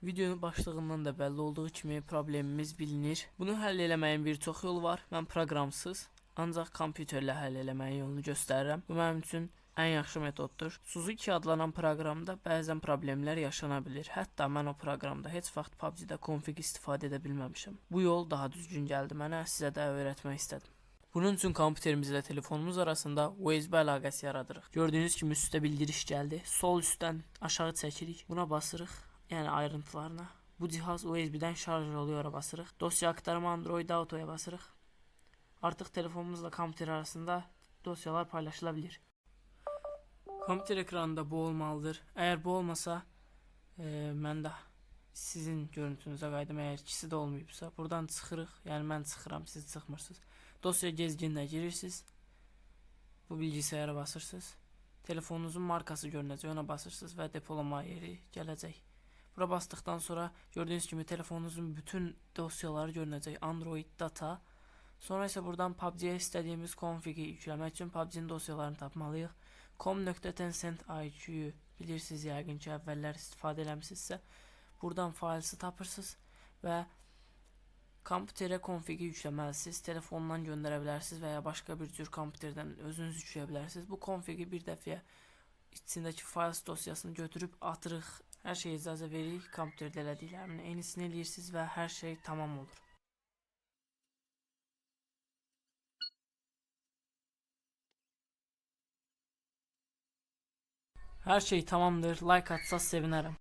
Videonun başlığından da belli olduğu kimi problemimiz bilinir. Bunu həll eləməyin bir çox yolu var. Mən proqramsız, ancaq kompüterlə həll eləməyin yolunu göstərirəm. Bu mənim üçün ən yaxşı metoddur. Suzuki adlanan proqramda bəzən problemlər yaşana bilir. Hətta mən o proqramda heç vaxt PUBG-də config istifadə edə bilməmişəm. Bu yol daha düzgün gəldi mənə, sizə də öyrətmək istədim. Bunun üçün kompüterimiz ilə telefonumuz arasında USB əlaqəsi yaradırıq. Gördüyünüz kimi üstdə bildiriş gəldi. Sol üstdən aşağı çəkirik. Buna basırıq. Yəni ayrıntılarına. Bu cihaz USB-dən şarj oluyor basırıq. Dosya aktarma Android Auto'ya basırıq. Artıq telefonumuzla kompüter arasında dosyalar paylaşıla bilir. Kompüter ekranında bu olmalıdır. Əgər bu olmasa, mən də sizin görüntünüzə qayıdım. Əgər ikisi də olmayıbsa, buradan çıxırıq. Yəni mən çıxıram, siz çıxmırsınız. Dosya gezginlə girirsiniz. Bu bilgisayara basırsınız. Telefonunuzun markası görünəcək, ona basırsınız və depolama yeri gələcək. Bura basdıqdan sonra gördüyünüz kimi telefonunuzun bütün dosyaları görünəcək. Android data. Sonra isə buradan PUBG-yə istədiyimiz konfigi yükləmək üçün PUBG-nin dosyalarını tapmalıyıq. com.tencent.iq-yu bilirsiniz yəqin ki, əvvəllər istifadə eləmişsinizsə. Buradan failsi tapırsınız və kompüterə konfigi yükləməlisiniz. Telefondan göndərə bilərsiniz və ya başqa bir cür kompüterdən özünüz yükləyə bilərsiniz. Bu konfigi bir dəfəyə içindəki files dosyasını götürüb atırıq. Hər şey icazə veririk, kompüterdə elədiklərimin eynisini eləyirsiniz və hər şey tamam olur. Hər şey tamamdır. Like atsaz sevinərəm.